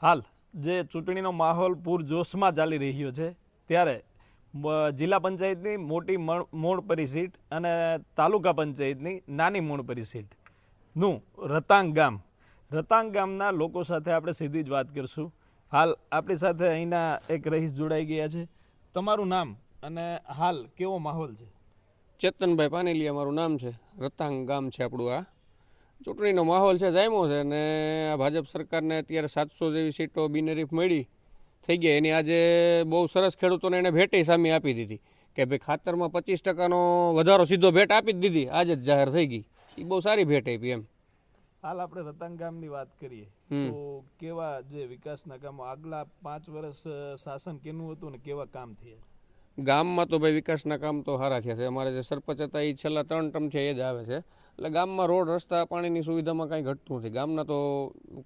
હાલ જે ચૂંટણીનો માહોલ પૂરજોશમાં ચાલી રહ્યો છે ત્યારે જિલ્લા પંચાયતની મોટી મોણપરી સીટ અને તાલુકા પંચાયતની નાની મોણપરી સીટનું રતાંગ ગામના લોકો સાથે આપણે સીધી જ વાત કરીશું. હાલ આપણી સાથે અહીંના એક રહીશ જોડાઈ ગયા છે. તમારું નામ અને હાલ કેવો માહોલ છે? ચેતનભાઈ પાનેલિયા મારું નામ છે. રતાંગ ગામ છે આપણું. આ ચૂંટણીનો માહોલ છે, જામ્યો છે ને આ ભાજપ સરકારને અત્યારે 700 જેવી સીટો બિનહરીફ મળી થઈ ગઈ. એની આજે બહુ સરસ ખેડૂતોને એને ભેટે સામે આપી દીધી કે ભાઈ ખાતરમાં 25% વધારો સીધો ભેટ આપી જ દીધી, આજે જ જાહેર થઈ ગઈ. એ બહુ સારી ભેટ આપી એમ. હાલ આપણે રતાંગ ગામની વાત કરીએ તો કેવા જે વિકાસના કામો આગલા 5 વર્ષ શાસન કેનું હતું ને કેવા કામ થયા? ગામમાં તો ભાઈ વિકાસના કામ તો સારા થયા છે. અમારે જે સરપંચ હતા એ છેલ્લા 3 ટર્મ છે એ જ આવે છે. એટલે ગામમાં રોડ રસ્તા પાણીની સુવિધામાં કાંઈ ઘટતું નથી. ગામના તો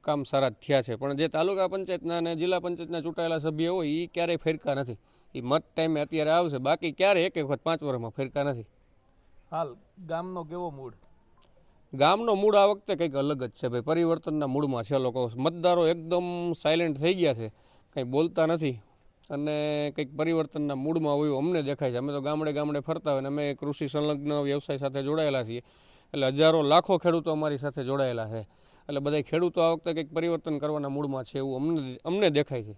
કામ સારા જ થયા છે. પણ જે તાલુકા પંચાયતના અને જિલ્લા પંચાયતના ચૂંટાયેલા સભ્ય હોય એ ક્યારેય ફેરકા નથી. એ મત ટાઈમે અત્યારે આવશે, બાકી ક્યારેય એક વખત 5 વર્ષમાં ફેરકા નથી. હાલ ગામનો કેવો મૂડ? ગામનો મૂડ આ વખતે કંઈક અલગ જ છે ભાઈ. પરિવર્તનના મૂડમાં છે લોકો. મતદારો એકદમ સાયલેન્ટ થઈ ગયા છે, કંઈ બોલતા નથી અને કંઈક પરિવર્તનના મૂડમાં હોય અમને દેખાય છે. અમે તો ગામડે ગામડે ફરતા હોય અને અમે કૃષિ સંલગ્ન વ્યવસાય સાથે જોડાયેલા છીએ. એટલે હજારો લાખો ખેડૂતો અમારી સાથે જોડાયેલા છે. એટલે બધા ખેડૂતો આ વખતે કંઈક પરિવર્તન કરવાના મૂડમાં છે એવું અમને દેખાય છે.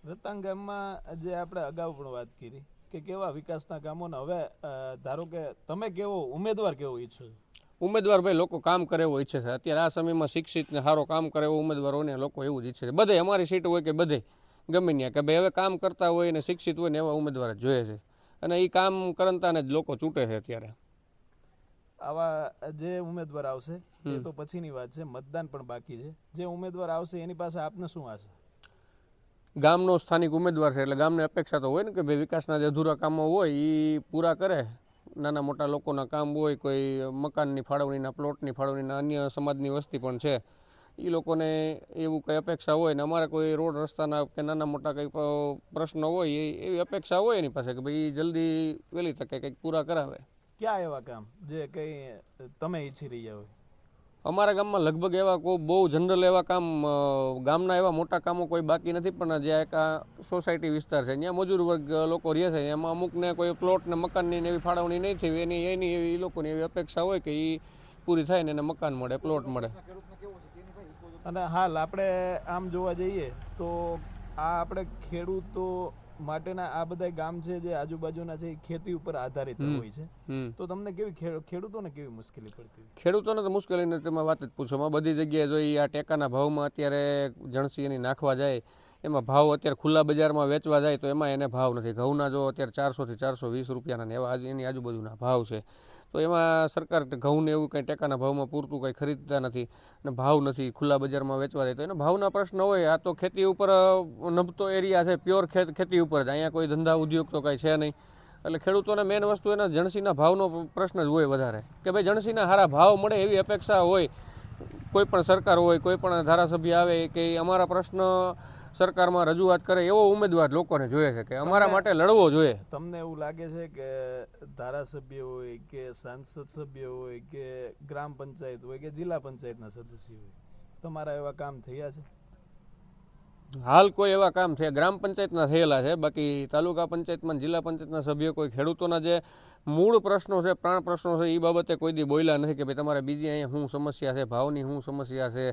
રતાંગ ગામમાં જે આપણે અગાઉ પણ વાત કરી કે કેવા વિકાસના કામોને હવે ધારો કે તમે કેવો ઉમેદવાર કેવો ઈચ્છો છો? ઉમેદવાર ભાઈ લોકો કામ કરે એવો ઈચ્છે છે. અત્યારે આ સમયમાં શિક્ષિત ને સારો કામ કરે એવો ઉમેદવાર હોય ને લોકો એવું જ ઈચ્છે છે. બધે અમારી સીટ હોય કે બધે ગમે ત્યાં કે ભાઈ હવે કામ કરતા હોય ને શિક્ષિત હોય ને એવા ઉમેદવાર જ જોઈએ છે. અને એ કામ કરતાને જ લોકો ચૂંટે છે. અત્યારે આવા જે ઉમેદવાર આવશે એ તો પછીની વાત છે, મતદાન પણ બાકી છે. જે ઉમેદવાર આવશે એની પાસે આપને શું આશા? ગામનો સ્થાનિક ઉમેદવાર છે એટલે ગામને અપેક્ષા તો હોય ને કે ભાઈ વિકાસના જે અધૂરા કામો હોય એ પૂરા કરે. નાના મોટા લોકોના કામ હોય, કોઈ મકાનની ફાળવણીના, પ્લોટની ફાળવણીના, અન્ય સમાજની વસ્તી પણ છે એ લોકોને એવું કંઈ અપેક્ષા હોય ને અમારે કોઈ રોડ રસ્તાના કે નાના મોટા કંઈ પ્રશ્ન હોય એવી અપેક્ષા હોય એની પાસે કે ભાઈ જલ્દી વહેલી તકે કંઈક પૂરા કરાવે. ક્યાં એવા કામ જે કંઈ તમે ઈચ્છી રહ્યા હોય? અમારા ગામમાં લગભગ એવા કોઈ બહુ જનરલ એવા કામ, ગામના એવા મોટા કામો કોઈ બાકી નથી. પણ જે એક આ સોસાયટી વિસ્તાર છે ત્યાં મજૂર વર્ગ લોકો રહે છે, એમાં અમુકને કોઈ પ્લોટ ને મકાનની એવી ફાળવણી નહીં થઈ એની એવી લોકોની એવી અપેક્ષા હોય કે એ પૂરી થાય ને એને મકાન મળે, પ્લોટ મળે. અને હાલ આપણે આમ જોવા જઈએ તો આ આપણે ખેડૂતો માટેના આ બધા ગામ છે જે આજુબાજુના છે એ ખેતી ઉપર આધારિત હોય છે. તો તમને કેવી ખેડૂતોને કેવી મુશ્કેલી પડતી? ખેડૂતોને તો મુશ્કેલી નથી, તમે વાત જ પૂછો. બધી જગ્યાએ જોઈ આ ટેકાના ભાવમાં અત્યારે જણસી એની નાખવા જાય એમાં ભાવ અત્યારે ખુલ્લા બજારમાં વેચવા જાય તો એમાં એને ભાવ નથી. ઘઉંના જો અત્યારે 400 થી 420 રૂપિયાના એવા એની આજુબાજુના ભાવ છે. તો એમાં સરકાર ઘઉંને એવું કંઈ ટેકાના ભાવમાં પૂરતું કંઈ ખરીદતા નથી અને ભાવ નથી, ખુલ્લા બજારમાં વેચવા જાય તો એનો ભાવના પ્રશ્ન હોય. આ તો ખેતી ઉપર નભતો એરિયા છે, પ્યોર ખેતી ઉપર જ. અહીંયા કોઈ ધંધા ઉદ્યોગ તો કંઈ છે નહીં. એટલે ખેડૂતોને મેઇન વસ્તુ એના જણસીના ભાવનો પ્રશ્ન જ હોય વધારે કે ભાઈ જણસીના સારા ભાવ મળે એવી અપેક્ષા હોય. કોઈ પણ સરકાર હોય, કોઈ પણ ધારાસભ્ય આવે કે અમારા પ્રશ્ન સરકારમાં રજૂઆત કરે એવો ઉમેદવાર લોકોને જોઈએ છે કે અમારા માટે લડવો જોઈએ. તમને એવું લાગે છે કે ધારાસભ્ય હોય કે સાંસદ સભ્ય હોય કે ગ્રામ પંચાયત હોય કે જિલ્લા પંચાયતના સદસ્ય હોય, તમારા એવા કામ થયા છે? હાલ કોઈ એવા કામ થયા ગ્રામ પંચાયતના થયેલા છે, બાકી તાલુકા પંચાયતમાં જિલ્લા પંચાયતના સભ્યો કોઈ ખેડૂતોના જે મૂળ પ્રશ્નો છે, પ્રાણ પ્રશ્નો છે એ બાબતે કોઈ દી બોલ્યા નથી કે ભાઈ તમારે બીજી અહીંયા શું સમસ્યા છે, ભાવની શું સમસ્યા છે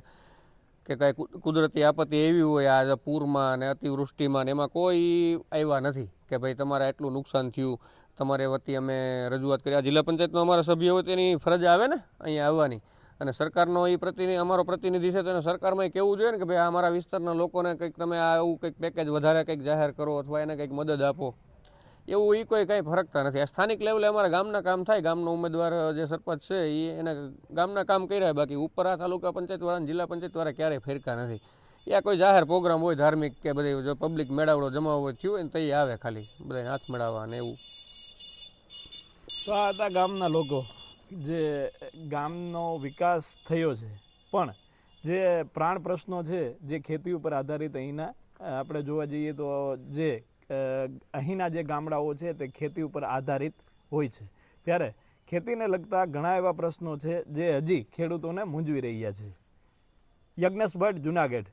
કે કાંઈ કુદરતી આપત્તિ એવી હોય આ પૂરમાં અને અતિવૃષ્ટિમાં એમાં કોઈ આવ્યા નથી કે ભાઈ તમારે એટલું નુકસાન થયું, તમારે વતી અમે રજૂઆત કરી. આ જિલ્લા પંચાયતનો અમારા સભ્ય હોય તેની ફરજ આવે ને અહીંયા આવવાની અને સરકારનો એ અમારો પ્રતિનિધિ છે તો એને સરકારમાં કહેવું જોઈએ ને કે ભાઈ અમારા વિસ્તારના લોકોને કંઈક તમે આ એવું કંઈક પેકેજ વધારે કંઈક જાહેર કરો અથવા એને કંઈક મદદ આપો. એવું એ કોઈ કાંઈ ફરકતા નથી. આ સ્થાનિક લેવલે અમારા ગામના કામ થાય. ગામનો ઉમેદવાર જે સરપંચ છે એ એને ગામના કામ કર્યા, બાકી ઉપર આ તાલુકા પંચાયતવાળા જિલ્લા પંચાયતવાળા ક્યારેય ફેરકા નથી. યા કોઈ જાહેર પ્રોગ્રામ હોય ધાર્મિક કે બધી જો પબ્લિક મેળાવડો જમાવો હોય થયું હોય ને તો એ આવે ખાલી બધા હાથ મેળવવા ને એવું. તો આ હતા ગામના લોકો જે ગામનો વિકાસ થયો છે પણ જે પ્રાણ પ્રશ્નો છે જે ખેતી ઉપર આધારિત અહીંના આપણે જોવા જઈએ તો જે અહીંના જે ગામડાઓ છે તે ખેતી ઉપર આધારિત હોય છે, ત્યારે ખેતીને લગતા ઘણા એવા પ્રશ્નો છે જે હજી ખેડૂતોને મૂંઝવી રહ્યા છે. યજ્ઞેશ ભટ્ટ, જુનાગઢ.